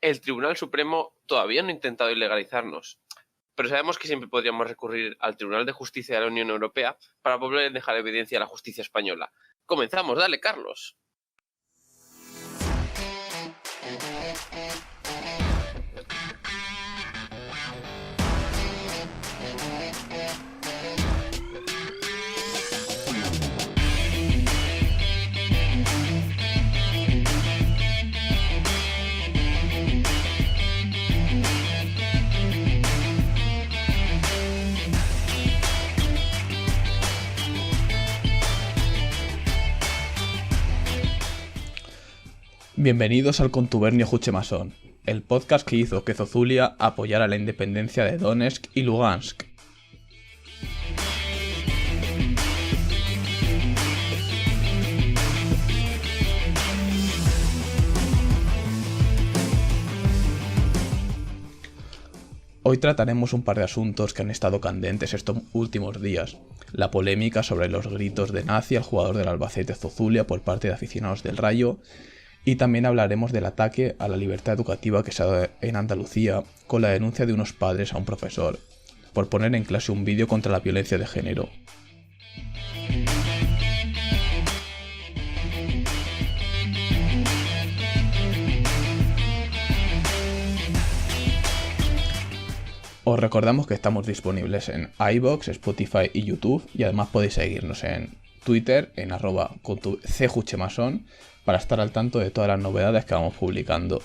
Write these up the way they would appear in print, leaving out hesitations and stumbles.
el Tribunal Supremo todavía no ha intentado ilegalizarnos, pero sabemos que siempre podríamos recurrir al Tribunal de Justicia de la Unión Europea para volver a dejar evidencia a la justicia española. Comenzamos, dale, Carlos. Bienvenidos al Contubernio Juchemasón, el podcast que hizo que Zozulia apoyara la independencia de Donetsk y Lugansk. Hoy trataremos un par de asuntos que han estado candentes estos últimos días. La polémica sobre los gritos de nazi al jugador del Albacete Zozulia por parte de aficionados del Rayo. Y también hablaremos del ataque a la libertad educativa que se ha dado en Andalucía con la denuncia de unos padres a un profesor por poner en clase un vídeo contra la violencia de género. Os recordamos que estamos disponibles en iVoox, Spotify y YouTube, y además podéis seguirnos en Twitter en @cjuchemason para estar al tanto de todas las novedades que vamos publicando.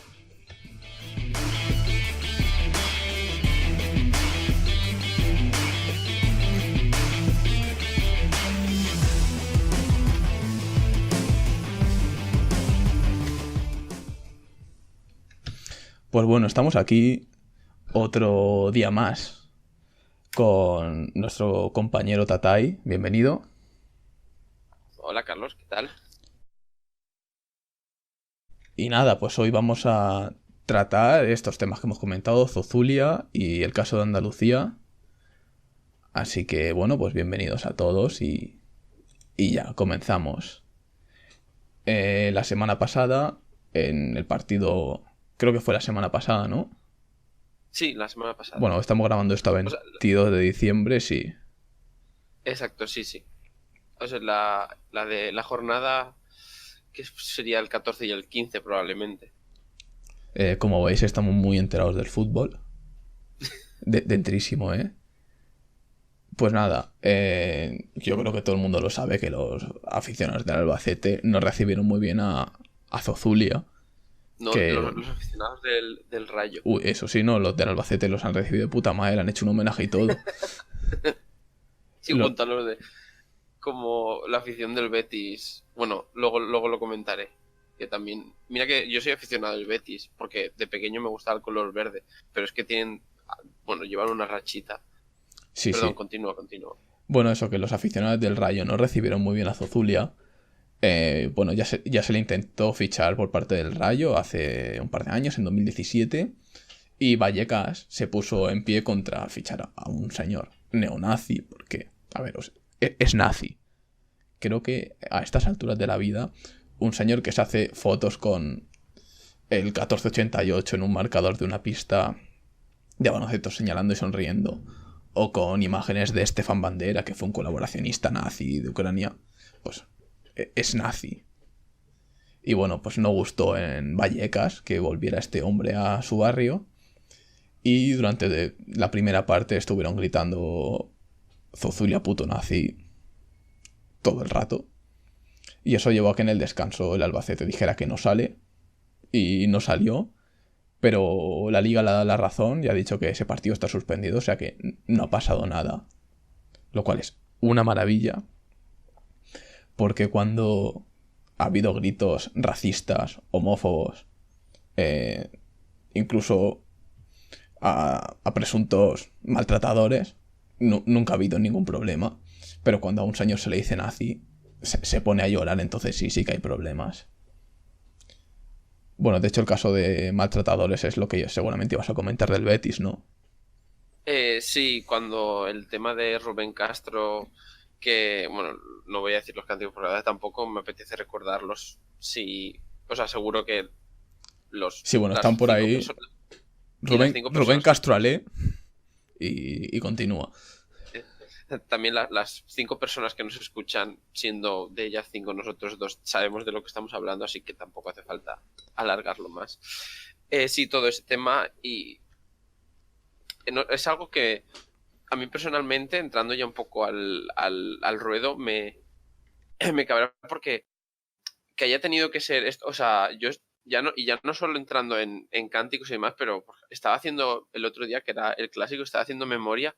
Pues bueno, estamos aquí otro día más con nuestro compañero Tatay. Bienvenido. Hola, Carlos, ¿qué tal? Y nada, pues hoy vamos a tratar estos temas que hemos comentado, Zozulia y el caso de Andalucía. Así que bueno, pues bienvenidos a todos y ya, comenzamos. La semana pasada, en el partido, creo que fue la semana pasada, ¿no? Sí, la semana pasada. Bueno, estamos grabando esto a 22 de diciembre, sí. Exacto, sí. O sea, la de la jornada que sería el 14 y el 15 probablemente. Como veis, estamos muy enterados del fútbol. Dentrísimo, ¿eh? Pues nada, yo creo que todo el mundo lo sabe que los aficionados del Albacete no recibieron muy bien a Zozulia. No, que... los aficionados del Rayo. Uy, eso sí, no, los del Albacete los han recibido de puta madre, le han hecho un homenaje y todo. Sí, junto a los de... como la afición del Betis. Bueno, luego lo comentaré. Que también... Mira que yo soy aficionado del Betis, porque de pequeño me gustaba el color verde. Pero es que tienen... Bueno, llevan una rachita. Sí, Perdón, sí. Continúa. Bueno, eso, que los aficionados del Rayo no recibieron muy bien a Zozulia. Bueno, ya se le intentó fichar por parte del Rayo hace un par de años, en 2017. Y Vallecas se puso en pie contra fichar a un señor neonazi, porque, a ver, es nazi. Creo que a estas alturas de la vida, un señor que se hace fotos con el 1488 en un marcador de una pista de baloncesto señalando y sonriendo, o con imágenes de Stefan Bandera, que fue un colaboracionista nazi de Ucrania, pues es nazi. Y bueno, pues no gustó en Vallecas que volviera este hombre a su barrio. Y durante la primera parte estuvieron gritando Zozulia puto nazi todo el rato. Y eso llevó a que en el descanso el Albacete dijera que no sale. Y no salió. Pero la liga le ha dado la razón y ha dicho que ese partido está suspendido. O sea que no ha pasado nada. Lo cual es una maravilla. Porque cuando ha habido gritos racistas, homófobos, incluso a presuntos maltratadores, nunca ha habido ningún problema. Pero cuando a un señor se le dice nazi, se pone a llorar, entonces sí que hay problemas. Bueno, de hecho el caso de maltratadores es lo que seguramente ibas a comentar del Betis, ¿no? Sí, cuando el tema de Rubén Castro, que, bueno, no voy a decir los cánticos por la verdad, tampoco me apetece recordarlos. Sí, os aseguro que Sí, bueno, las están por cinco ahí personas y las Rubén, cinco Rubén personas Castro Ale y continúa. eh, también las 5 personas que nos escuchan, siendo de ellas 5 nosotros 2, sabemos de lo que estamos hablando, así que tampoco hace falta alargarlo más. Sí, todo ese tema y es algo que a mí personalmente, entrando ya un poco al ruedo, me cabrea porque que haya tenido que ser esto, o sea, yo ya no solo entrando en cánticos y demás, pero estaba haciendo el otro día, que era el clásico, estaba haciendo memoria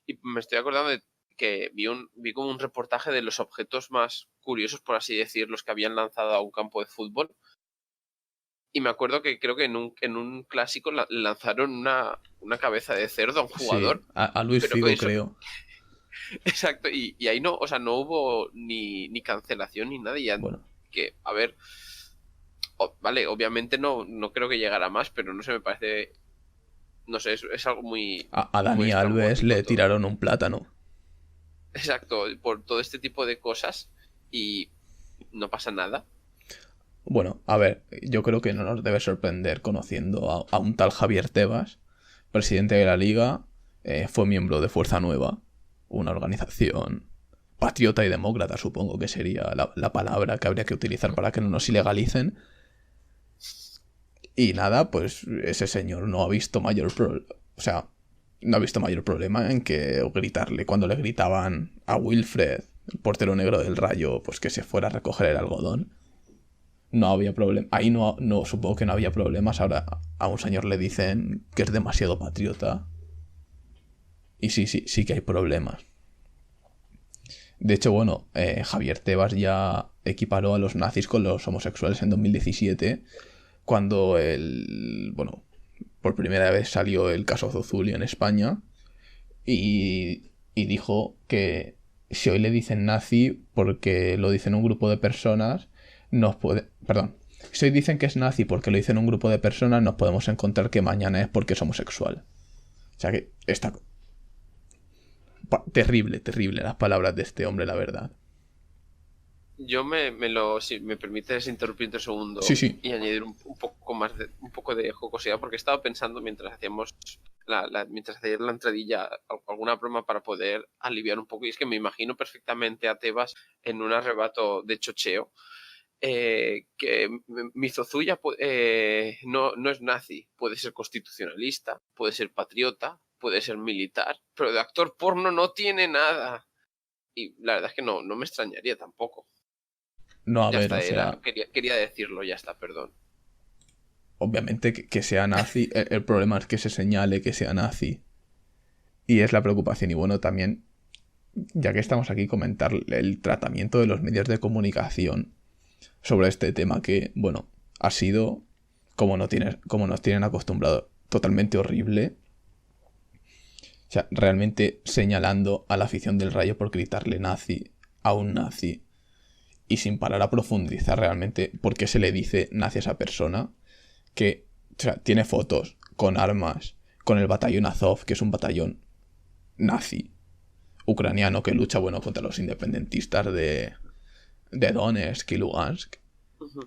y me estoy acordando de que vi como un reportaje de los objetos más curiosos, por así decir, los que habían lanzado a un campo de fútbol. Y me acuerdo que creo que en un clásico lanzaron una cabeza de cerdo a un Sí, jugador, a Luis pero Figo eso, creo. exacto, y ahí no, o sea, no hubo ni cancelación ni nada, y ya Bueno, que, a ver, vale, obviamente no creo que llegara más, pero no sé, me parece, no sé, es algo muy, a muy Dani Alves estrambótico le todo. tiraron un plátano. Exacto, por todo este tipo de cosas y no pasa nada. Bueno, a ver, yo creo que no nos debe sorprender conociendo a un tal Javier Tebas, presidente de la liga, fue miembro de Fuerza Nueva, una organización patriota y demócrata, supongo que sería la palabra que habría que utilizar para que no nos ilegalicen. Y nada, pues ese señor no ha visto mayor problema. O sea, no ha visto mayor problema en que gritarle cuando le gritaban a Wilfred, el portero negro del Rayo, pues que se fuera a recoger el algodón. No había problema. Ahí no, supongo que no había problemas. Ahora a un señor le dicen que es demasiado patriota. Y sí que hay problemas. De hecho, bueno, Javier Tebas ya equiparó a los nazis con los homosexuales en 2017, cuando bueno, por primera vez salió el caso Zozulia en España y dijo que si hoy le dicen nazi porque lo dicen un grupo de personas, nos puede... Perdón. Si hoy dicen que es nazi porque lo dicen un grupo de personas, nos podemos encontrar que mañana es porque es homosexual. O sea que está... Terrible, terrible las palabras de este hombre, la verdad. Yo si me permites interrumpirte un Sí, segundo sí. y añadir un poco de jocosidad, porque estaba pensando mientras hacíamos mientras hacía la entradilla alguna broma para poder aliviar un poco, y es que me imagino perfectamente a Tebas en un arrebato de chocheo, que mi Zozuya no es nazi, puede ser constitucionalista, puede ser patriota, puede ser militar, pero de actor porno no tiene nada. Y la verdad es que no me extrañaría tampoco. No, a Ya ver, o está, sea, quería decirlo, ya está, perdón. obviamente que sea nazi, el problema es que se señale que sea nazi. Y es la preocupación. Y bueno, también, ya que estamos aquí, comentar el tratamiento de los medios de comunicación sobre este tema que, bueno, ha sido, como nos tienen acostumbrado, totalmente horrible. O sea, realmente señalando a la afición del Rayo por gritarle nazi a un nazi y sin parar a profundizar realmente por qué se le dice nazi a esa persona, que, o sea, tiene fotos con armas, con el batallón Azov, que es un batallón nazi ucraniano que lucha, bueno, contra los independentistas de Donetsk y Lugansk. Ujú.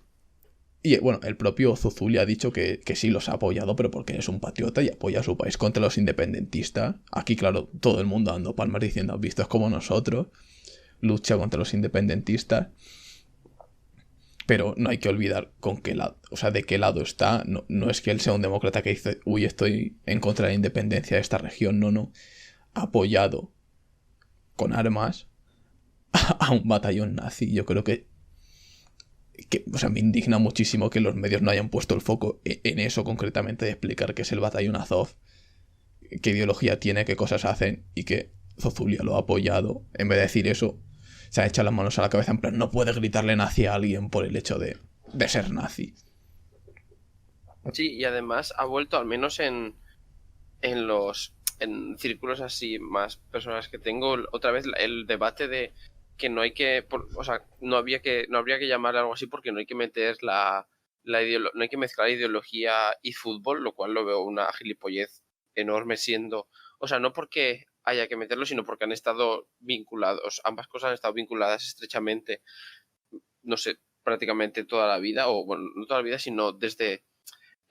Y bueno, el propio Zuzuli ha dicho que sí los ha apoyado, pero porque es un patriota y apoya a su país contra los independentistas. Aquí, claro, todo el mundo dando palmas diciendo, vistos como nosotros, lucha contra los independentistas. Pero no hay que olvidar con qué lado, o sea, de qué lado está. No es que él sea un demócrata que dice, uy, estoy en contra de la independencia de esta región. No. Ha apoyado con armas a un batallón nazi. Yo creo o sea, me indigna muchísimo que los medios no hayan puesto el foco en eso concretamente, de explicar qué es el batallón Azov, qué ideología tiene, qué cosas hacen y que Zozulia lo ha apoyado. En vez de decir eso, se ha echado las manos a la cabeza en plan, no puede gritarle nazi a alguien por el hecho de ser nazi. Sí, y además ha vuelto, al menos en círculos así más personas que tengo, otra vez el debate de que no hay que, o sea, no habría que llamar algo así porque no hay que meter no hay que mezclar ideología y fútbol, lo cual lo veo una gilipollez enorme siendo, o sea, no porque haya que meterlo, sino porque han estado vinculados, ambas cosas han estado vinculadas estrechamente, no sé, prácticamente toda la vida, o bueno, no toda la vida, sino desde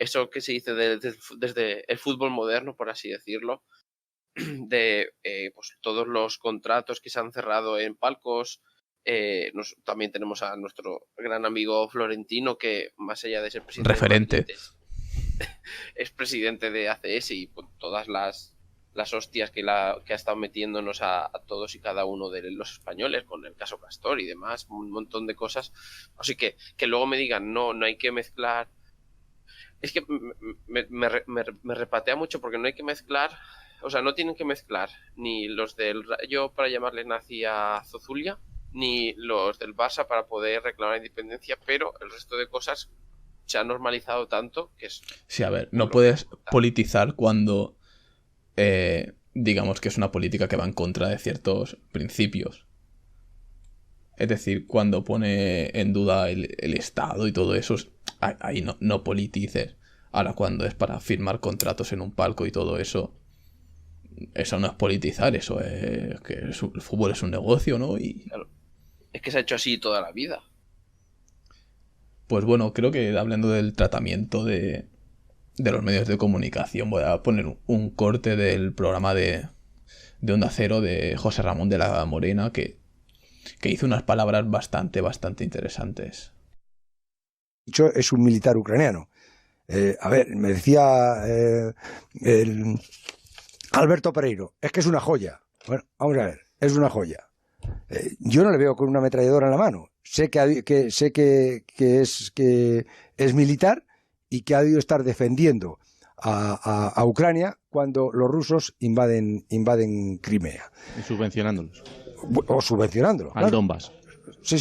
eso que se dice desde el fútbol moderno, por así decirlo, de pues todos los contratos que se han cerrado en palcos. También tenemos a nuestro gran amigo Florentino, que más allá de ser presidente de Referente. Madrid, es presidente de ACS, y pues, todas las hostias que ha estado metiéndonos a todos y cada uno de los españoles, con el caso Castor y demás, un montón de cosas. Así que luego me digan, no hay que mezclar. Es que me repatea mucho, porque no hay que mezclar, o sea, no tienen que mezclar ni los del Rayo para llamarle nazi a Zozulia, ni los del Barça para poder reclamar independencia, pero el resto de cosas se ha normalizado tanto que es... Sí, a ver, no puedes politizar cuando digamos que es una política que va en contra de ciertos principios. Es decir, cuando pone en duda el Estado y todo eso, ahí no politices. Ahora, cuando es para firmar contratos en un palco y todo eso, eso no es politizar, eso es que el fútbol es un negocio, ¿no? Y Claro. Es que se ha hecho así toda la vida. pues bueno, creo que hablando del tratamiento de los medios de comunicación, voy a poner un corte del programa de Onda Cero de José Ramón de la Morena, que hizo unas palabras bastante interesantes. Es un militar ucraniano. A ver, me decía el Alberto Pereiro, es que es una joya. Bueno, vamos a ver, es una joya. Yo no le veo con una ametralladora en la mano. Sé que es militar y que ha debido estar defendiendo a Ucrania cuando los rusos invaden Crimea. Y subvencionándolos. O subvencionándolo. Al Donbass. Sí,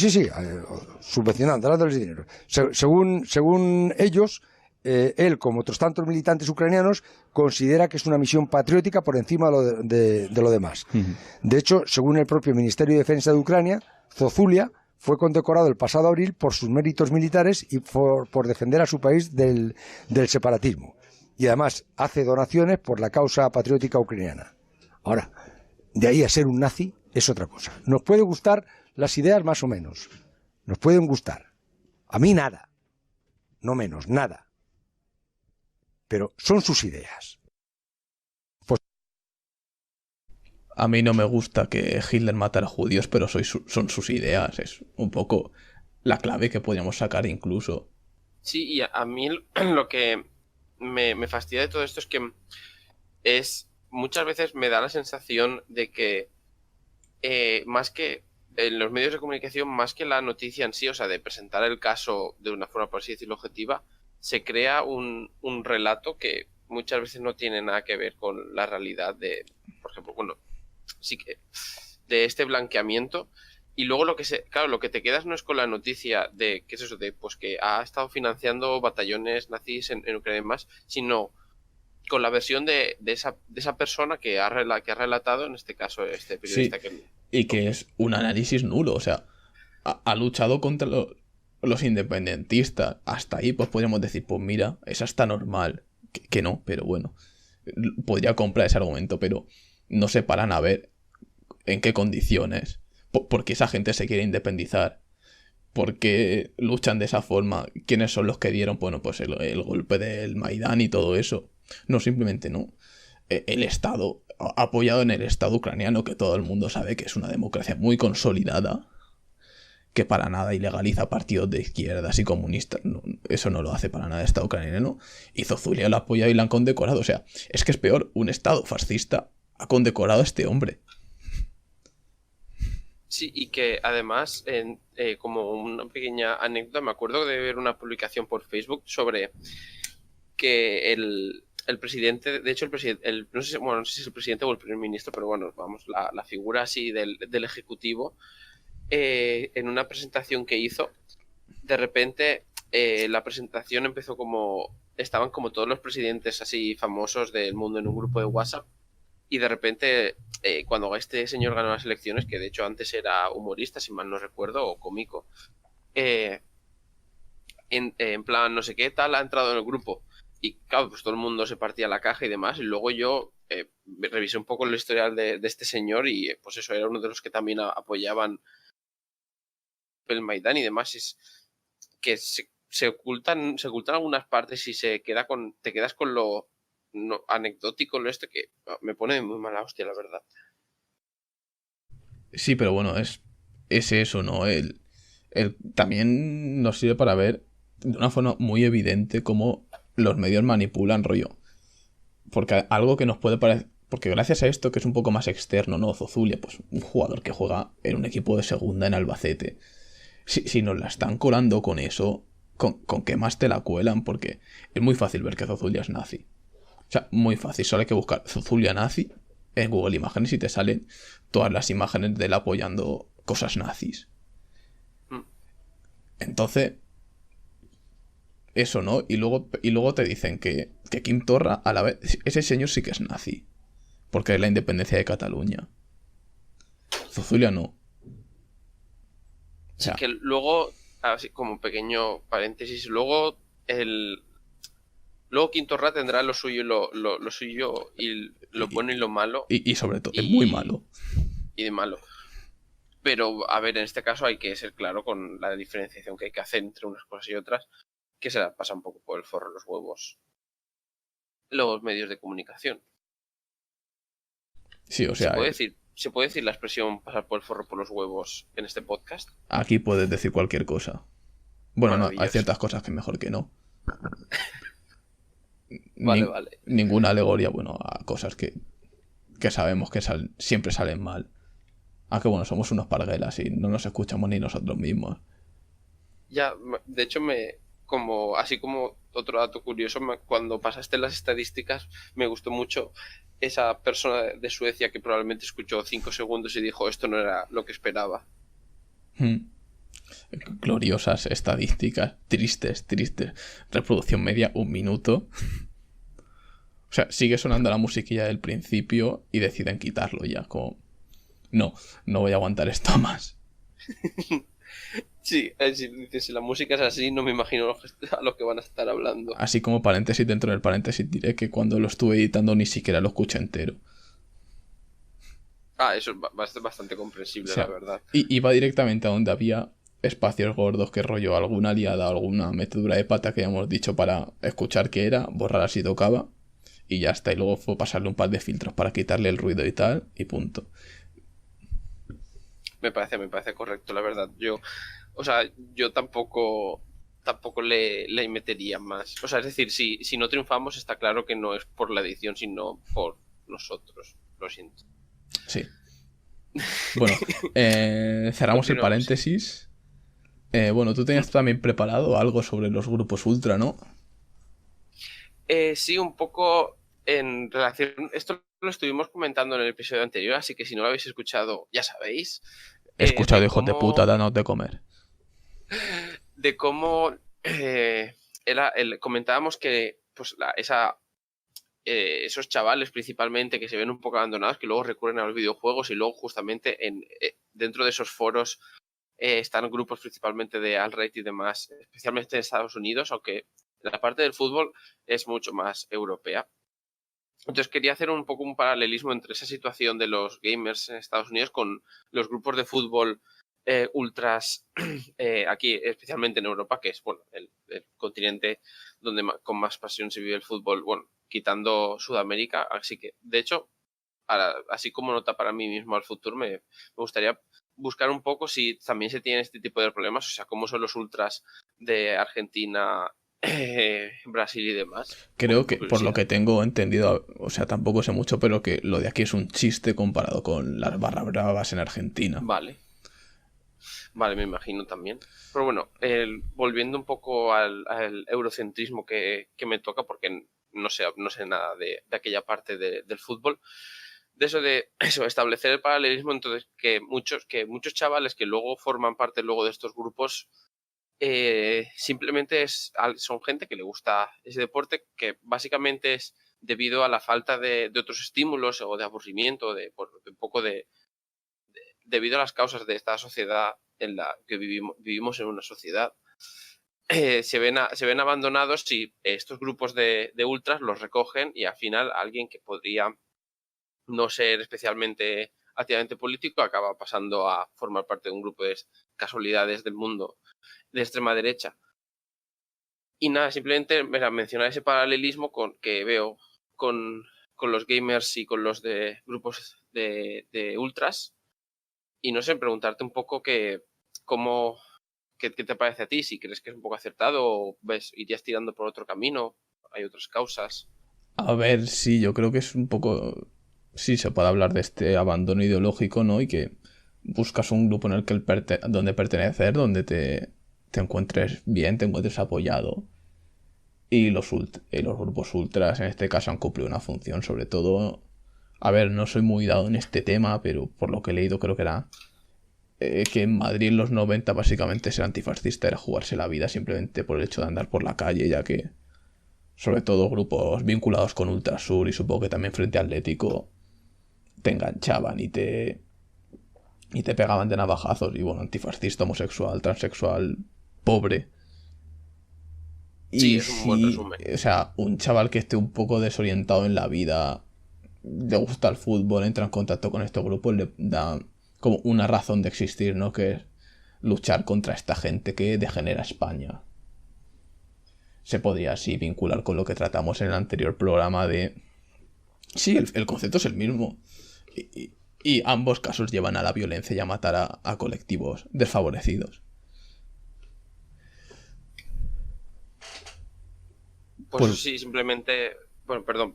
subvencionando, dándoles dinero. Según ellos, él, como otros tantos militantes ucranianos, considera que es una misión patriótica por encima de lo demás. Uh-huh. De hecho, según el propio Ministerio de Defensa de Ucrania, Zozulia fue condecorado el pasado abril por sus méritos militares y por defender a su país del separatismo. Y además hace donaciones por la causa patriótica ucraniana. Ahora, de ahí a ser un nazi es otra cosa. Nos puede gustar las ideas más o menos. Nos pueden gustar. A mí nada. No menos, nada. Pero son sus ideas. Pues... A mí no me gusta que Hitler matara judíos, pero son sus ideas. Es un poco la clave que podríamos sacar incluso. Sí, y a mí lo que me fastidia de todo esto es que muchas veces me da la sensación de que más que en los medios de comunicación, más que la noticia en sí, o sea, de presentar el caso de una forma, por así decirlo, objetiva, se crea un relato que muchas veces no tiene nada que ver con la realidad de, por ejemplo, bueno, sí que de este blanqueamiento. Y luego lo que te quedas no es con la noticia de, ¿qué es eso? De pues que ha estado financiando batallones nazis en Ucrania y más, sino con la versión de esa persona que ha relatado, en este caso, este periodista. Sí, y que es un análisis nulo, o sea, ha luchado contra los independentistas. Hasta ahí, pues podríamos decir, pues mira, esa está normal. Que no, pero bueno, podría comprar ese argumento, pero no se paran a ver en qué condiciones. ¿Por qué esa gente se quiere independizar? ¿Por qué luchan de esa forma? ¿Quiénes son los que dieron, bueno, pues el golpe del Maidán y todo eso? No, simplemente no. El Estado, apoyado en el Estado ucraniano, que todo el mundo sabe que es una democracia muy consolidada, que para nada ilegaliza partidos de izquierdas y comunistas. No, eso no lo hace para nada el Estado ucraniano. Y Zozulia lo ha apoyado y lo han condecorado. O sea, es que es peor, un Estado fascista ha condecorado a este hombre. Sí, y que además, como una pequeña anécdota, me acuerdo de ver una publicación por Facebook sobre que el presidente, de hecho no sé si es el presidente o el primer ministro, pero bueno, vamos, la figura así del ejecutivo, en una presentación que hizo, de repente la presentación empezó estaban como todos los presidentes así famosos del mundo en un grupo de WhatsApp, y de repente cuando este señor ganó las elecciones, que de hecho antes era humorista, si mal no recuerdo, o cómico, en plan no sé qué tal, ha entrado en el grupo. Y claro, pues todo el mundo se partía la caja y demás. Y luego yo revisé un poco el historial de este señor y pues eso, era uno de los que también apoyaban el Maidán y demás. Es que se se ocultan algunas partes y te quedas con lo anecdótico, lo que me pone muy mala hostia, la verdad. Sí, pero bueno, es eso, ¿no? También nos sirve para ver de una forma muy evidente cómo los medios manipulan rollo. Porque algo que nos puede parecer... Porque gracias a esto, que es un poco más externo, ¿no? Zozulia, pues un jugador que juega en un equipo de segunda en Albacete. Si nos la están colando con eso, ¿con qué más te la cuelan? Porque es muy fácil ver que Zozulia es nazi. O sea, muy fácil. Solo hay que buscar Zozulia nazi en Google Imágenes y te salen todas las imágenes de él apoyando cosas nazis. Entonces, eso, ¿no? Y luego te dicen que Quim Torra, a la vez, ese señor sí que es nazi. Porque es la independencia de Cataluña. Zozulia no. O Así sea, que luego, así como pequeño paréntesis, luego Quintorra tendrá lo suyo, lo suyo y lo bueno y lo malo y sobre todo, es muy malo. y de malo. Pero, a ver, en este caso hay que ser claro con la diferenciación que hay que hacer entre unas cosas y otras, que se la pasa un poco por el forro de los huevos los medios de comunicación. Sí, o sea, ¿Se puede decir la expresión pasar por el forro por los huevos en este podcast? aquí puedes decir cualquier cosa. Bueno, no, hay Maravilloso. ciertas cosas que mejor que no. Vale. Ninguna alegoría, bueno, a cosas que sabemos que siempre salen mal. Aunque bueno, somos unos parguelas y no nos escuchamos ni nosotros mismos. Ya, de hecho, así como otro dato curioso, cuando pasaste las estadísticas, me gustó mucho esa persona de Suecia que probablemente escuchó 5 segundos y dijo, esto no era lo que esperaba. Gloriosas estadísticas, tristes. Reproducción media, 1 minuto. O sea, sigue sonando la musiquilla del principio y deciden quitarlo ya, como... No voy a aguantar esto más. Sí, si la música es así, no me imagino a lo que van a estar hablando. Así como paréntesis dentro del paréntesis, diré que cuando lo estuve editando ni siquiera lo escuché entero. Eso es bastante comprensible, O sea, la verdad. y iba directamente a donde había espacios gordos que rollo alguna liada, alguna metedura de pata que habíamos dicho para escuchar qué era, borrar así tocaba y ya está. Y luego fue pasarle un par de filtros para quitarle el ruido y tal y punto. Me parece correcto, la verdad. Yo tampoco le metería más. O sea, es decir, si no triunfamos, está claro que no es por la edición, sino por nosotros. Lo siento. Sí. Bueno, cerramos el Continuamos, sí. paréntesis. Bueno, tú tenías también preparado algo sobre los grupos ultra, ¿no? Sí, un poco en relación. Esto lo estuvimos comentando en el episodio anterior, así que si no lo habéis escuchado, ya sabéis. He escuchado De hijos de puta, cómo. danos de comer. De cómo. Comentábamos que pues esos chavales principalmente que se ven un poco abandonados, que luego recurren a los videojuegos y luego justamente dentro de esos foros están grupos principalmente de alt-right y demás, especialmente en Estados Unidos, aunque la parte del fútbol es mucho más europea. Entonces quería hacer un poco un paralelismo entre esa situación de los gamers en Estados Unidos con los grupos de fútbol ultras aquí, especialmente en Europa, que es bueno el continente donde con más pasión se vive el fútbol, bueno, quitando Sudamérica. Así que, de hecho, así como nota para mí mismo al futuro, me gustaría buscar un poco si también se tienen este tipo de problemas, o sea, cómo son los ultras de Argentina, Brasil y demás. Un Creo poco que, por por lo curiosidad. que tengo entendido, o sea, tampoco sé mucho, pero que lo de aquí es un chiste comparado con las barra bravas en Argentina. Vale, me imagino también. Pero bueno, volviendo un poco al eurocentrismo que me toca, porque no sé nada de aquella parte del fútbol, de eso, establecer el paralelismo, entonces que muchos chavales que luego forman parte luego de estos grupos simplemente son gente que le gusta ese deporte, que básicamente es debido a la falta de otros estímulos o de aburrimiento, de un poco debido a las causas de esta sociedad en la que vivimos en una sociedad. Se ven abandonados y estos grupos de ultras los recogen y al final alguien que podría no ser especialmente activamente político acaba pasando a formar parte de un grupo de casualidades del mundo de extrema derecha. Y nada, simplemente mencionar ese paralelismo que veo con los gamers y con los de grupos de ultras. Y no sé, preguntarte un poco qué te parece a ti, si crees que es un poco acertado o irías tirando por otro camino, hay otras causas. A ver, sí, yo creo que es un poco... Sí, se puede hablar de este abandono ideológico, ¿no? Y que buscas un grupo en el que donde pertenecer, donde te encuentres bien, te encuentres apoyado. Y los grupos ultras en este caso han cumplido una función, sobre todo... A ver, no soy muy dado en este tema, pero por lo que he leído creo que era que en Madrid en los 90 básicamente ser antifascista era jugarse la vida simplemente por el hecho de andar por la calle, ya que sobre todo grupos vinculados con Ultrasur y supongo que también Frente Atlético te enganchaban y te pegaban de navajazos y bueno, antifascista, homosexual, transexual, pobre. Sí, Y es un buen si, resumen. o sea, un chaval que esté un poco desorientado en la vida, le gusta el fútbol, entra en contacto con estos grupos, le da como una razón de existir, ¿no? Que es luchar contra esta gente que degenera España. Se podría así vincular con lo que tratamos en el anterior programa de... Sí, el concepto es el mismo. Y ambos casos llevan a la violencia y a matar a colectivos desfavorecidos. Pues Pues sí, simplemente, bueno, perdón,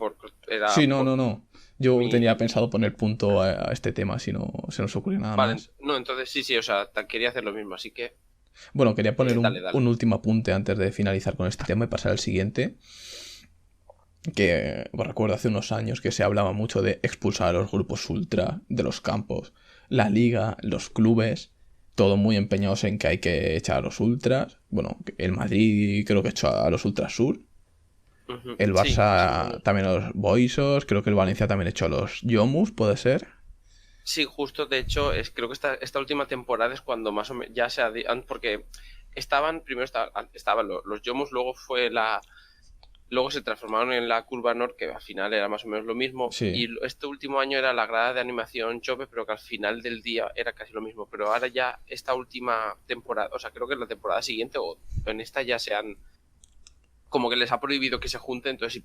era sí, no, por no, no. Yo tenía mi... pensado poner punto a este tema si no se nos ocurre nada Vale, más. no, entonces sí, o sea, quería hacer lo mismo, así que Bueno, quería poner dale, dale. un último apunte antes de finalizar con este tema y pasar al siguiente. Que pues, recuerdo hace unos años que se hablaba mucho de expulsar a los grupos ultra de los campos. La liga, los clubes, todo muy empeñados en que hay que echar a los ultras. Bueno, el Madrid creo que echó a los ultras sur. Ujú. El Sí, más o Barça menos. también a los Boisos. Creo que el Valencia también echó a los Yomus, ¿puede ser? Sí, justo, de hecho, creo que esta última temporada es cuando más o menos ya porque primero estaban los Yomus, luego se transformaron en la Curva Nord, que al final era más o menos lo mismo, Sí. y este último año era la grada de animación Chope, pero que al final del día era casi lo mismo, pero ahora ya esta última temporada, o sea, creo que en la temporada siguiente o en esta ya se han como que les ha prohibido que se junten, entonces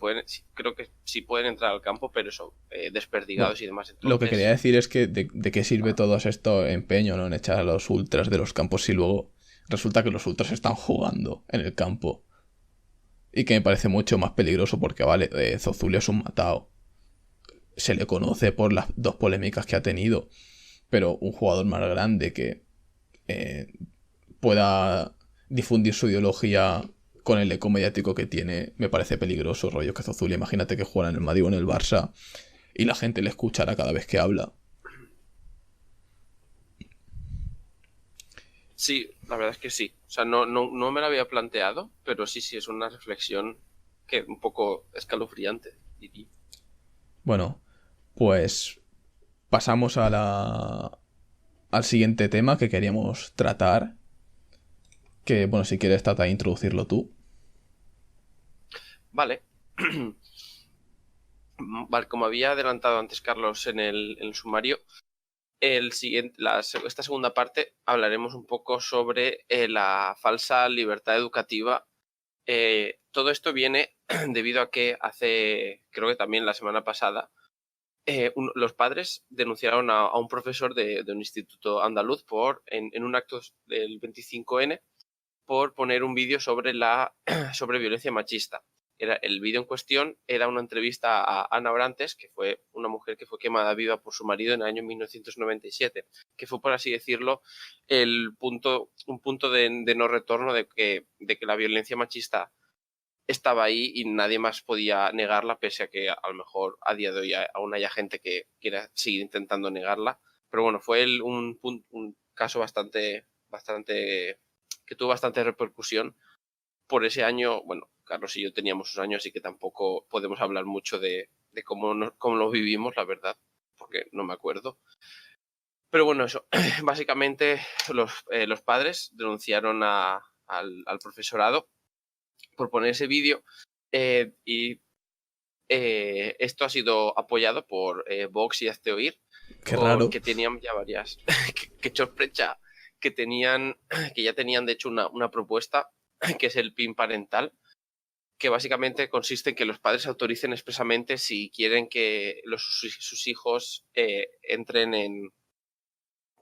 creo que sí pueden entrar al campo, pero son Bueno, desperdigados y demás. lo que quería Entonces, decir es que de qué sirve todo esto empeño, ¿no? En echar a los ultras de los campos si luego resulta que los ultras están jugando en el campo. Y que me parece mucho más peligroso porque, vale, Zozulia es un matado. Se le conoce por las dos polémicas que ha tenido. Pero un jugador más grande que eh, pueda difundir su ideología con el eco mediático que tiene, me parece peligroso, rollo que Zozulia. Imagínate que juega en el Madrid o en el Barça y la gente le escuchará cada vez que habla. sí, la verdad es que sí. O sea, no me lo había planteado, pero sí, es una reflexión que un poco escalofriante, diría. Bueno, pues pasamos al siguiente tema que queríamos tratar. Que, bueno, si quieres trata de introducirlo tú. Vale. Vale, como había adelantado antes Carlos en el sumario, esta segunda parte hablaremos un poco sobre la falsa libertad educativa. Todo esto viene debido a que creo que también la semana pasada, los padres denunciaron a un profesor de un instituto andaluz en un acto del 25N por poner un vídeo sobre violencia machista. El vídeo en cuestión era una entrevista a Ana Brantes, que fue una mujer que fue quemada viva por su marido en el año 1997, que fue, por así decirlo, un punto de no retorno de que la violencia machista estaba ahí y nadie más podía negarla, pese a que a lo mejor a día de hoy aún haya gente que quiera seguir intentando negarla. Pero bueno, fue un caso bastante que tuvo bastante repercusión. Por ese año, bueno, Carlos y yo teníamos sus años, así que tampoco podemos hablar mucho de cómo lo vivimos, la verdad, porque no me acuerdo. Pero bueno, eso, básicamente los padres denunciaron al profesorado por poner ese vídeo y esto ha sido apoyado por Vox y Hazte Oír, Qué raro. que tenían ya varias, que sorpresa, que ya tenían de hecho una propuesta que es el PIN parental, que básicamente consiste en que los padres autoricen expresamente si quieren que sus hijos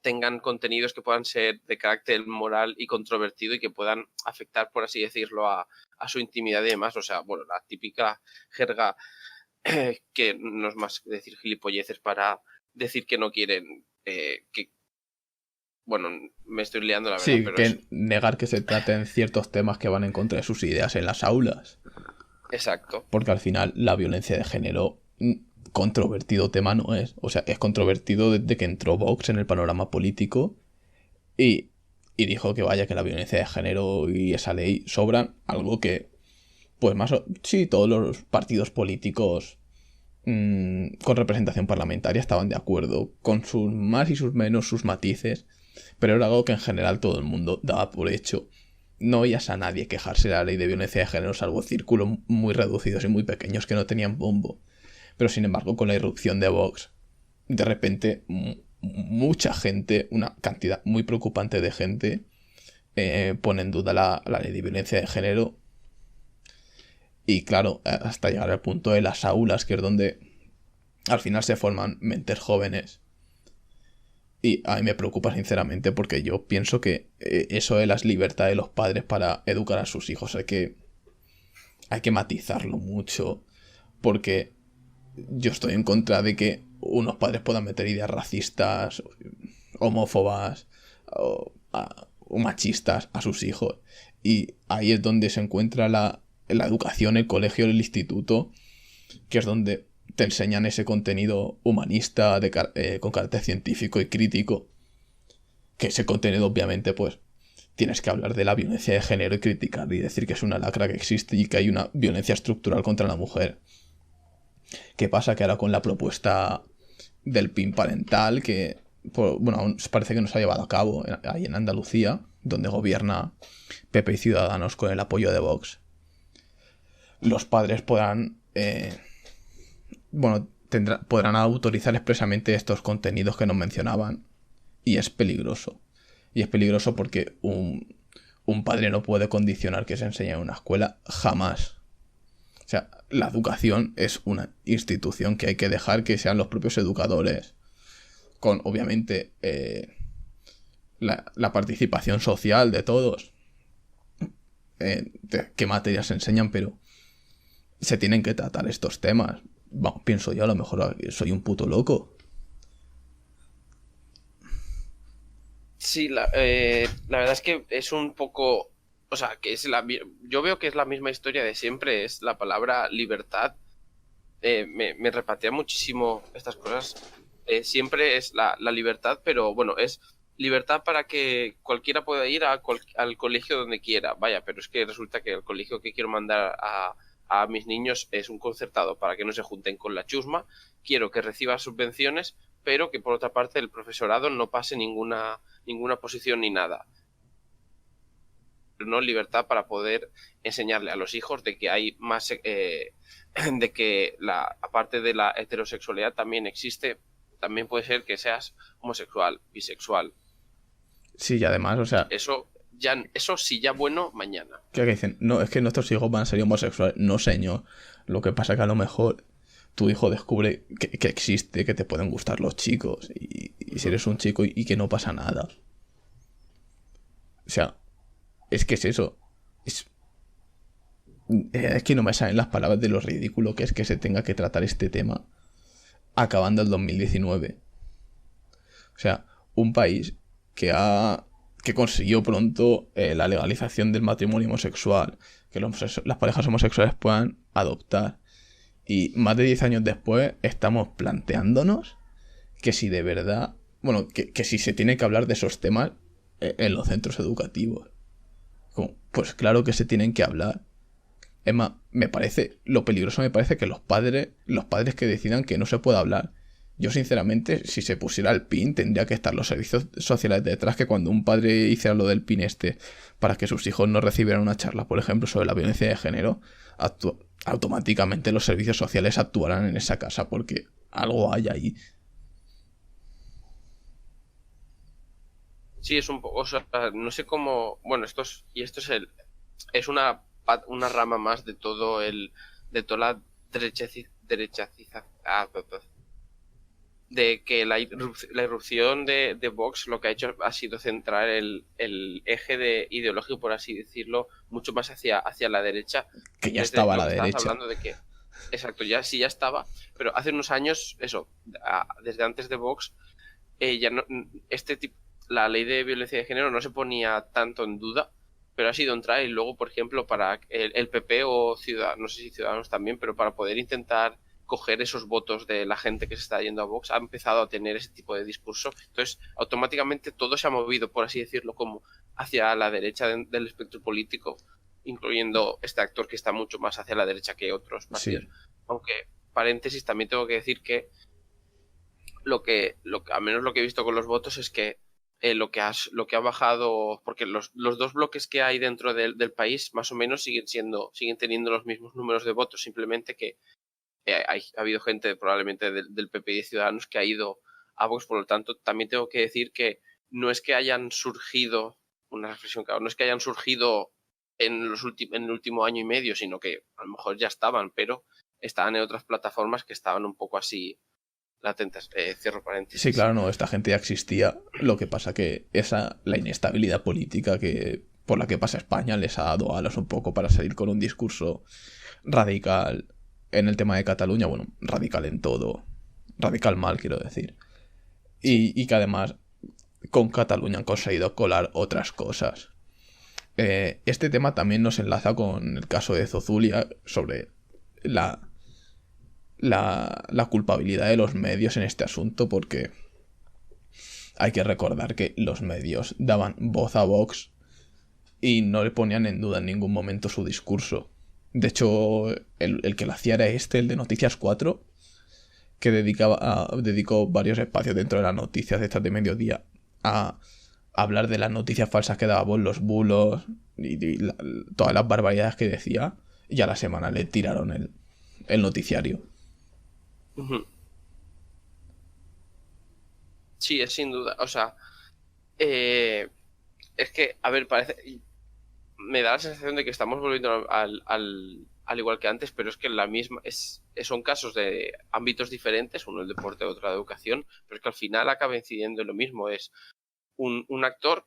tengan contenidos que puedan ser de carácter moral y controvertido y que puedan afectar, por así decirlo, a su intimidad y demás. O sea, bueno, la típica jerga que no es más que decir gilipolleces para decir que no quieren bueno, me estoy liando la verdad, Sí, pero que eso. negar que se traten ciertos temas que van en contra de sus ideas en las aulas. Exacto. Porque al final la violencia de género, controvertido tema no es. O sea, es controvertido desde que entró Vox en el panorama político y, y dijo que vaya, que la violencia de género y esa ley sobran. Algo que, pues sí, todos los partidos políticos con representación parlamentaria estaban de acuerdo, con sus más y sus menos, sus matices, pero era algo que en general todo el mundo daba por hecho. No oías a nadie quejarse de la ley de violencia de género, salvo círculos muy reducidos y muy pequeños que no tenían bombo. Pero sin embargo, con la irrupción de Vox, de repente mucha gente, una cantidad muy preocupante de gente, pone en duda la ley de violencia de género. Y claro, hasta llegar al punto de las aulas, que es donde al final se forman mentes jóvenes. Y a mí me preocupa sinceramente porque yo pienso que eso de las libertades de los padres para educar a sus hijos hay que matizarlo mucho. Porque yo estoy en contra de que unos padres puedan meter ideas racistas, homófobas o machistas a sus hijos. Y ahí es donde se encuentra la educación, el colegio, el instituto, que es donde te enseñan ese contenido humanista con carácter científico y crítico. Que ese contenido, obviamente, pues tienes que hablar de la violencia de género y criticar y decir que es una lacra que existe y que hay una violencia estructural contra la mujer. ¿Qué pasa? Que ahora con la propuesta del PIN parental, que bueno, aún parece que no se ha llevado a cabo ahí en Andalucía, donde gobierna PP y Ciudadanos con el apoyo de Vox, los padres podrán podrán autorizar expresamente estos contenidos que nos mencionaban. Y es peligroso. Y es peligroso porque un padre no puede condicionar que se enseñe en una escuela jamás. O sea, la educación es una institución que hay que dejar que sean los propios educadores. Con, obviamente, la participación social de todos. De qué materias se enseñan, pero se tienen que tratar estos temas. Bueno, pienso yo, a lo mejor soy un puto loco. Sí, la verdad es que es un poco, o sea, que yo veo que es la misma historia de siempre, es la palabra libertad. Me repatea muchísimo estas cosas. Siempre es la libertad, pero bueno, es libertad para que cualquiera pueda ir al colegio donde quiera. Vaya, pero es que resulta que el colegio que quiero mandar a mis niños es un concertado para que no se junten con la chusma. Quiero que reciba subvenciones, pero que por otra parte el profesorado no pase ninguna posición ni nada. No libertad para poder enseñarle a los hijos de que hay más, de que aparte de la heterosexualidad también existe, también puede ser que seas homosexual, bisexual. Sí, y además, o sea, Eso sí, ya bueno, mañana. ¿qué dicen? No, es que nuestros hijos van a ser homosexuales. No, señor. Lo que pasa es que a lo mejor tu hijo descubre que existe, que te pueden gustar los chicos. Y si eres un chico y que no pasa nada. O sea, es que es eso. Es que no me salen las palabras de lo ridículo que es que se tenga que tratar este tema acabando el 2019. O sea, un país que consiguió pronto la legalización del matrimonio homosexual, que las parejas homosexuales puedan adoptar. Y más de 10 años después estamos planteándonos que si de verdad, bueno, que si se tiene que hablar de esos temas en los centros educativos. Pues claro que se tienen que hablar. Es más, lo peligroso me parece que los padres que decidan que no se pueda hablar. Yo sinceramente, si se pusiera el PIN, tendría que estar los servicios sociales detrás, que cuando un padre hiciera lo del PIN para que sus hijos no recibieran una charla, por ejemplo, sobre la violencia de género, automáticamente los servicios sociales actuarán en esa casa, porque algo hay ahí. Sí, es un poco, o sea, no sé cómo, bueno, esto es una una rama más de todo de toda la derechaciza, de que la irrupción de Vox lo que ha hecho ha sido centrar el eje ideológico, por así decirlo, mucho más hacia la derecha. Que ya estaba a la lo que derecha. estabas hablando de que, exacto, ya estaba, pero hace unos años, desde antes de Vox, ya no, la ley de violencia de género no se ponía tanto en duda, pero ha sido entrar y luego, por ejemplo, para el PP o Ciudadanos, no sé si Ciudadanos también, pero para poder intentar coger esos votos de la gente que se está yendo a Vox, ha empezado a tener ese tipo de discurso. Entonces, automáticamente todo se ha movido, por así decirlo, como hacia la derecha del espectro político, incluyendo este actor que está mucho más hacia la derecha que otros partidos. Sí. Aunque, paréntesis, también tengo que decir que al menos lo que he visto con los votos es que lo que ha bajado, porque los dos bloques que hay dentro del país más o menos siguen teniendo los mismos números de votos, simplemente que ha habido gente probablemente del PP y de Ciudadanos que ha ido a Vox. Por lo tanto, también tengo que decir que no es que hayan surgido, una reflexión claro, no es que hayan surgido en el último año y medio, sino que a lo mejor ya estaban, pero estaban en otras plataformas que estaban un poco así latentes. Cierro paréntesis. Sí, claro, no, esta gente ya existía. Lo que pasa que la inestabilidad política por la que pasa España les ha dado alas un poco para salir con un discurso radical en el tema de Cataluña. Bueno, radical en todo. Radical mal, quiero decir. Y que además con Cataluña han conseguido colar otras cosas. Este tema también nos enlaza con el caso de Zozulia sobre la culpabilidad de los medios en este asunto, porque hay que recordar que los medios daban voz a Vox y no le ponían en duda en ningún momento su discurso. De hecho, el que lo hacía era el de Noticias 4, que dedicó varios espacios dentro de las noticias de estas de mediodía a hablar de las noticias falsas que daba Vox, los bulos y todas las barbaridades que decía, y a la semana le tiraron el noticiario. Sí, es sin duda. O sea, es que, a ver, me da la sensación de que estamos volviendo al igual que antes, pero es que son casos de ámbitos diferentes, uno el deporte, otro la educación, pero es que al final acaba incidiendo en lo mismo. Es un actor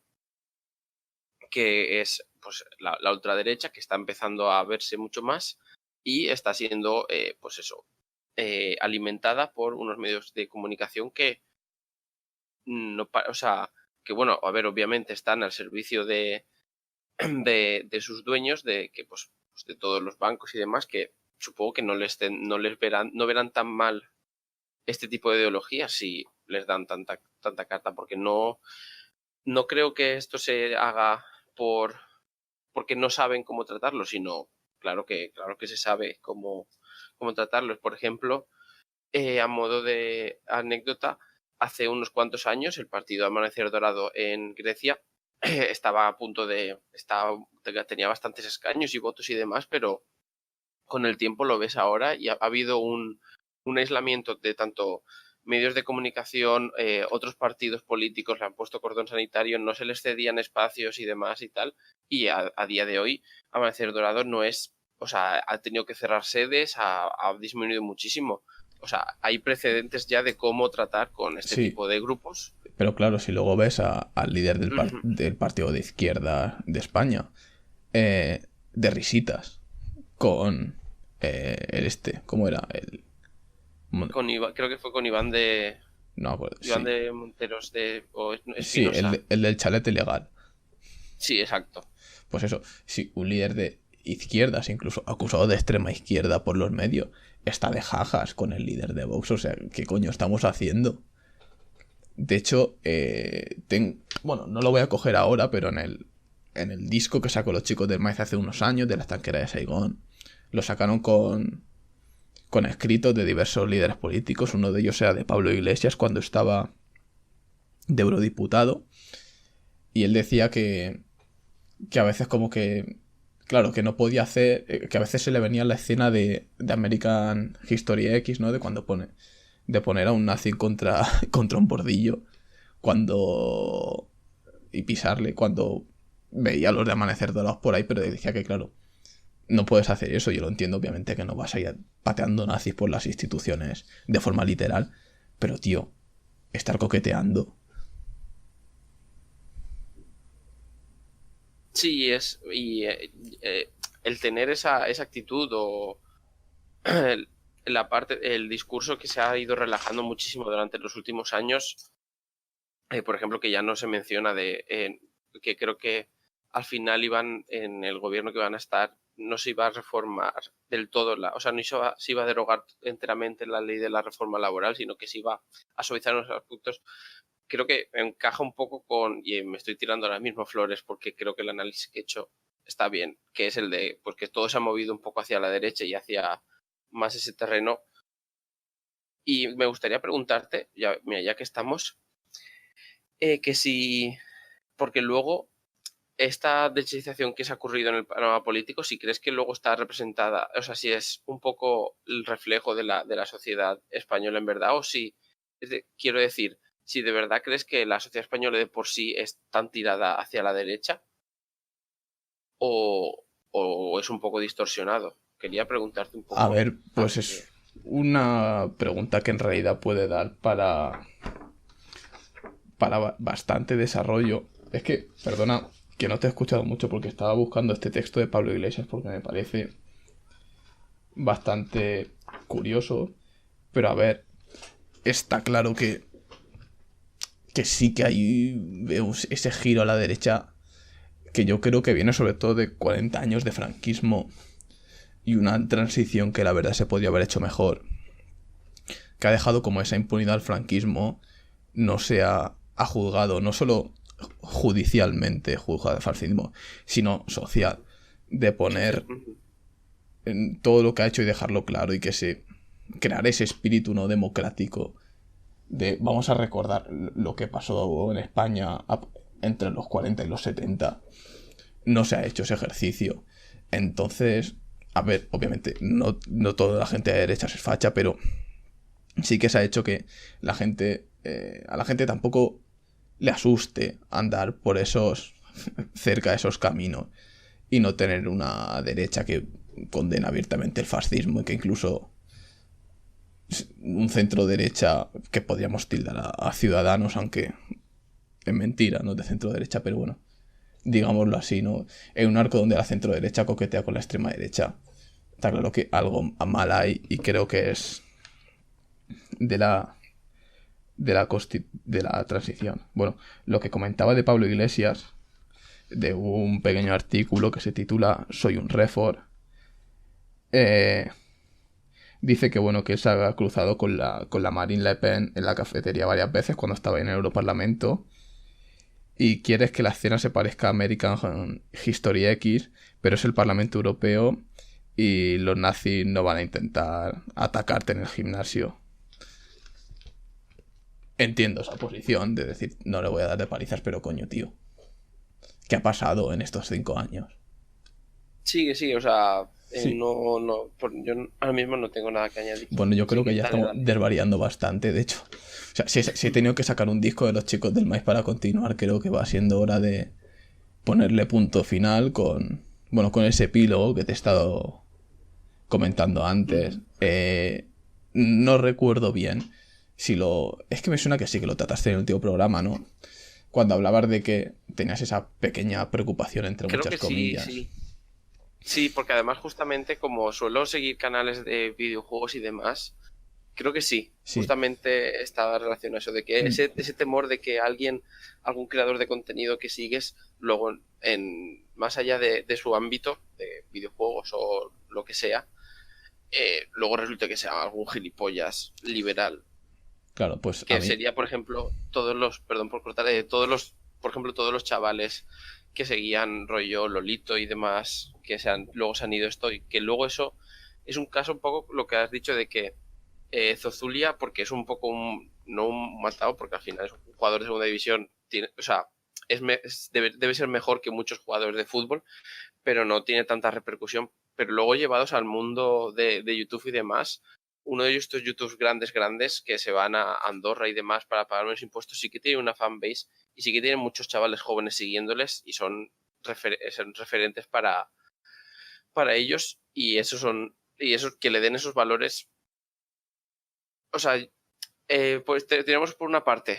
que es pues la ultraderecha, que está empezando a verse mucho más y está siendo, pues eso, alimentada por unos medios de comunicación que no, o sea, que bueno, a ver, obviamente están al servicio de sus dueños, de que pues de todos los bancos y demás, que supongo que no verán tan mal este tipo de ideologías si les dan tanta carta, porque no creo que esto se haga porque no saben cómo tratarlo, sino claro que se sabe cómo tratarlos. Por ejemplo, a modo de anécdota, hace unos cuantos años el partido Amanecer Dorado en Grecia estaba a punto tenía bastantes escaños y votos y demás, pero con el tiempo lo ves ahora y ha habido un aislamiento de tanto medios de comunicación, otros partidos políticos le han puesto cordón sanitario, no se les cedían espacios y demás y tal, y a día de hoy Amanecer Dorado no es, o sea, ha tenido que cerrar sedes, ha disminuido muchísimo. O sea, hay precedentes ya de cómo tratar con este tipo de grupos. Pero claro, si luego ves al líder del partido de izquierda de España, de risitas, con ¿cómo era? Con Iván, creo que fue con Iván de... No, pues, Iván de Monteros de... Sí, el del chalet ilegal. Sí, exacto. Pues eso, si un líder de izquierdas, incluso acusado de extrema izquierda por los medios, está de jajas con el líder de Vox, o sea, ¿qué coño estamos haciendo? De hecho, bueno, no lo voy a coger ahora, pero en el disco que sacó los Chicos del Maíz hace unos años, de la estanquera de Saigón, lo sacaron con escritos de diversos líderes políticos. Uno de ellos era de Pablo Iglesias cuando estaba de eurodiputado, y él decía que a veces como que, claro, que no podía hacer, que a veces se le venía la escena de American History X, ¿no? De cuando de poner a un nazi contra un bordillo y pisarle cuando veía a los de Amanecer Dorados por ahí, pero decía que, claro, no puedes hacer eso. Yo lo entiendo, obviamente, que no vas a ir pateando nazis por las instituciones de forma literal. Pero, tío, estar coqueteando. Sí, el tener esa actitud o el discurso que se ha ido relajando muchísimo durante los últimos años, por ejemplo, que ya no se menciona que creo que al final iban en el gobierno que van a estar, no se iba a reformar del todo, o sea, no se iba a derogar enteramente la ley de la reforma laboral, sino que se iba a suavizar unos aspectos. Creo que encaja un poco y me estoy tirando ahora mismo flores porque creo que el análisis que he hecho está bien, que es el de, pues que todo se ha movido un poco hacia la derecha y hacia más ese terreno. Y me gustaría preguntarte, ya, mira, ya que estamos, que si, porque luego esta derechización que se ha ocurrido en el panorama político, si crees que luego está representada, o sea, si es un poco el reflejo de la sociedad española en verdad, o si, quiero decir, si de verdad crees que la sociedad española de por sí es tan tirada hacia la derecha, o es un poco distorsionado. Quería preguntarte un A poco ver, pues antes de... es una pregunta que en realidad puede dar para bastante desarrollo. Es que, perdona, que no te he escuchado mucho porque estaba buscando este texto de Pablo Iglesias porque me parece bastante curioso. Pero a ver, está claro que sí que hay veo ese giro a la derecha que yo creo que viene sobre todo de 40 años de franquismo y una transición que la verdad se podría haber hecho mejor, que ha dejado como esa impunidad al franquismo no ha juzgado, no solo judicialmente juzgado al fascismo, sino social, de poner en todo lo que ha hecho y dejarlo claro y que se crear ese espíritu no democrático de vamos a recordar lo que pasó en España entre los 40 y los 70. No se ha hecho ese ejercicio. Entonces, a ver, obviamente, no toda la gente de derechas es facha, pero sí que se ha hecho que a la gente tampoco le asuste andar por cerca de esos caminos y no tener una derecha que condena abiertamente el fascismo y que incluso un centro derecha que podríamos tildar a Ciudadanos, aunque es mentira, no es de centro derecha, pero bueno, digámoslo así, ¿no? En un arco donde la centro derecha coquetea con la extrema derecha. Está claro que algo mal hay y creo que es de la de la transición. Bueno, lo que comentaba de Pablo Iglesias, de un pequeño artículo que se titula Soy un refor, eh, dice que bueno, que él se ha cruzado con la Marine Le Pen en la cafetería varias veces cuando estaba en el Europarlamento y quieres que la escena se parezca a American History X, pero es el Parlamento Europeo y los nazis no van a intentar atacarte en el gimnasio. Entiendo esa posición de decir, no le voy a dar de palizas, pero coño, tío, ¿qué ha pasado en estos 5 años? Sí, o sea, Sí. yo ahora mismo no tengo nada que añadir. Bueno, yo Así creo que que ya dale, estamos dale. desvariando bastante, de hecho. O sea, si he tenido que sacar un disco de los chicos del maíz para continuar, creo que va siendo hora de ponerle punto final bueno, con ese epílogo que te he estado comentando antes. No recuerdo bien si es que me suena que sí que lo trataste en el último programa, ¿no? Cuando hablabas de que tenías esa pequeña preocupación entre Creo muchas que sí, comillas. sí. Sí, porque además justamente como suelo seguir canales de videojuegos y demás, creo que sí. Sí. Justamente estaba relacionado a eso, de que ese temor de que algún creador de contenido que sigues, luego más allá de su ámbito, de videojuegos o lo que sea, luego resulte que sea algún gilipollas liberal. Claro, pues a Que mí. sería, por ejemplo, perdón por cortar, por ejemplo, todos los chavales que seguían rollo Lolito y demás, luego se han ido esto, y que luego eso es un caso un poco lo que has dicho de que Zozulia, porque es un poco no un matado, porque al final es un jugador de segunda división, o sea, debe ser mejor que muchos jugadores de fútbol, pero no tiene tanta repercusión. Pero luego llevados al mundo de YouTube y demás, uno de ellos, estos YouTubes grandes que se van a Andorra y demás para pagar menos impuestos, sí que tiene una fanbase y sí que tienen muchos chavales jóvenes siguiéndoles y son referentes para ellos y eso que le den esos valores. O sea, pues tenemos por una parte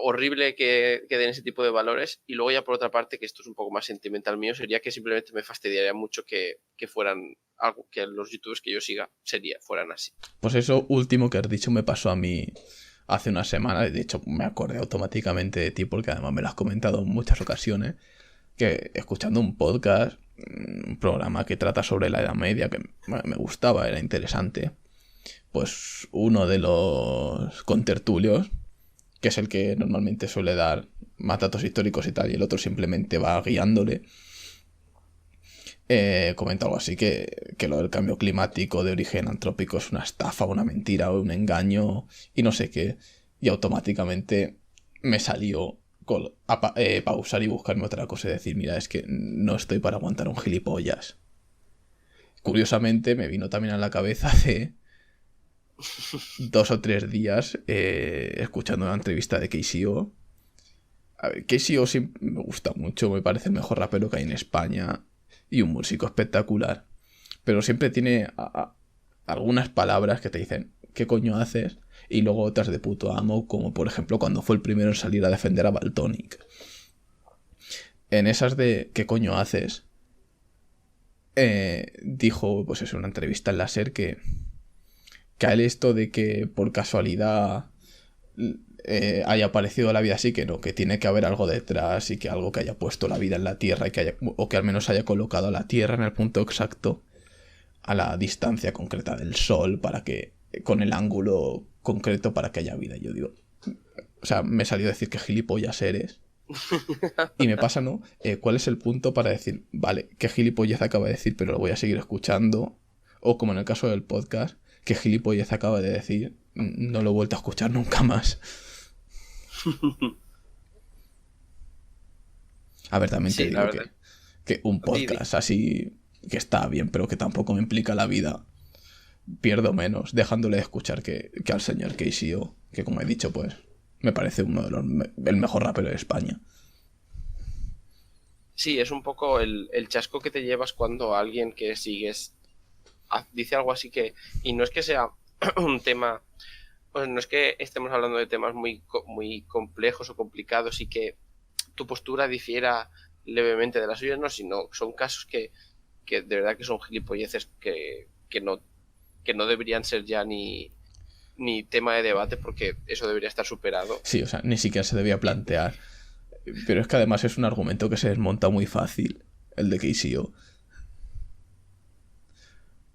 horrible que den ese tipo de valores y luego ya por otra parte, que esto es un poco más sentimental mío, sería que simplemente me fastidiaría mucho que fueran algo que los youtubers que yo siga fueran así. Pues eso último que has dicho me pasó a mí hace una semana. De hecho me acordé automáticamente de ti porque además me lo has comentado en muchas ocasiones, que escuchando un podcast, un programa que trata sobre la Edad Media, que me gustaba, era interesante, pues uno de los contertulios, que es el que normalmente suele dar más datos históricos y tal, y el otro simplemente va guiándole, comenta algo así que lo del cambio climático de origen antrópico es una estafa, una mentira o un engaño y no sé qué, y automáticamente me salió pausar y buscarme otra cosa y decir, mira, es que no estoy para aguantar un gilipollas. Curiosamente me vino también a la cabeza hace 2 o 3 días escuchando una entrevista de KCO. A ver, KCO sí me gusta mucho, me parece el mejor rapero que hay en España y un músico espectacular, pero siempre tiene algunas palabras que te dicen ¿qué coño haces? Y luego otras de puto amo, como por ejemplo cuando fue el primero en salir a defender a Valtonyc. En esas de ¿qué coño haces? Dijo, pues es una entrevista en la SER que a él esto de que por casualidad haya aparecido la vida así, que no, que tiene que haber algo detrás y que algo que haya puesto la vida en la Tierra y o que al menos haya colocado a la Tierra en el punto exacto, a la distancia concreta del Sol, para que, con el ángulo concreto para que haya vida. Yo digo, o sea, me salió a decir que gilipollas eres. Y me pasa, ¿no? ¿Cuál es el punto para decir, vale, qué gilipollez acaba de decir, pero lo voy a seguir escuchando? O como en el caso del podcast, qué gilipollez acaba de decir, no lo he vuelto a escuchar nunca más. A ver, también te digo que un podcast así que está bien, pero que tampoco me implica la vida, pierdo menos dejándole de escuchar que al señor KCO, que como he dicho, pues me parece el mejor rapero de España. Sí, es un poco el chasco que te llevas cuando alguien que sigues dice algo así que... Y no es que sea un tema... Pues no es que estemos hablando de temas muy complejos o complicados y que tu postura difiera levemente de la suya, no, sino son casos que de verdad que son gilipolleces que no deberían ser ya ni tema de debate porque eso debería estar superado. Sí, o sea, ni siquiera se debía plantear. Pero es que además es un argumento que se desmonta muy fácil, el de KCO.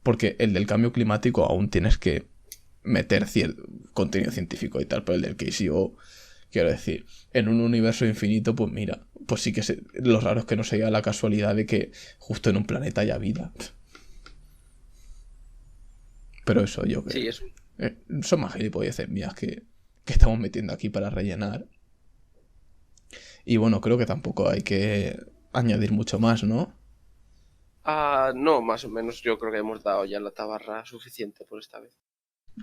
Porque el del cambio climático aún tienes que meter cierto contenido científico y tal, pero el del KCO, quiero decir, en un universo infinito, pues mira, pues sí que lo raro es que no sea la casualidad de que justo en un planeta haya vida. Pero eso yo creo. Sí, eso. Son más gilipolleces mías que estamos metiendo aquí para rellenar. Y bueno, creo que tampoco hay que añadir mucho más, ¿no? No, más o menos yo creo que hemos dado ya la tabarra suficiente por esta vez.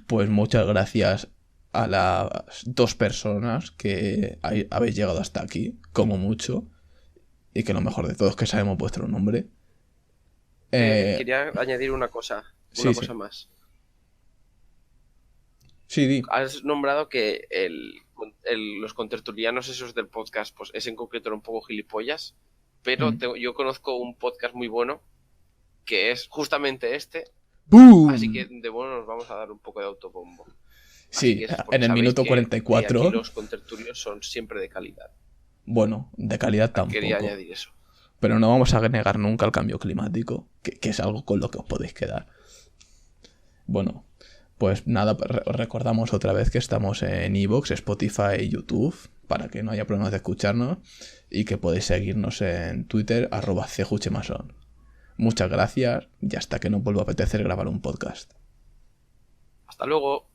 Pues muchas gracias a las 2 personas que habéis llegado hasta aquí, como mucho, y que lo mejor de todo es que sabemos vuestro nombre. Quería añadir una cosa más. Sí, di. Has nombrado que los contertulianos esos del podcast, pues ese en concreto era un poco gilipollas, pero yo conozco un podcast muy bueno que es justamente este. ¡Boom! Así que de bueno nos vamos a dar un poco de autobombo. Sí, en el minuto 44. Aquí los contertulios son siempre de calidad. Bueno, de calidad tampoco. Quería añadir eso. Pero no vamos a negar nunca el cambio climático, que es algo con lo que os podéis quedar. Bueno, pues nada, recordamos otra vez que estamos en iVoox, Spotify y YouTube, para que no haya problemas de escucharnos, y que podéis seguirnos en Twitter, @cjuchemason. Muchas gracias y hasta que nos vuelva a apetecer grabar un podcast. Hasta luego.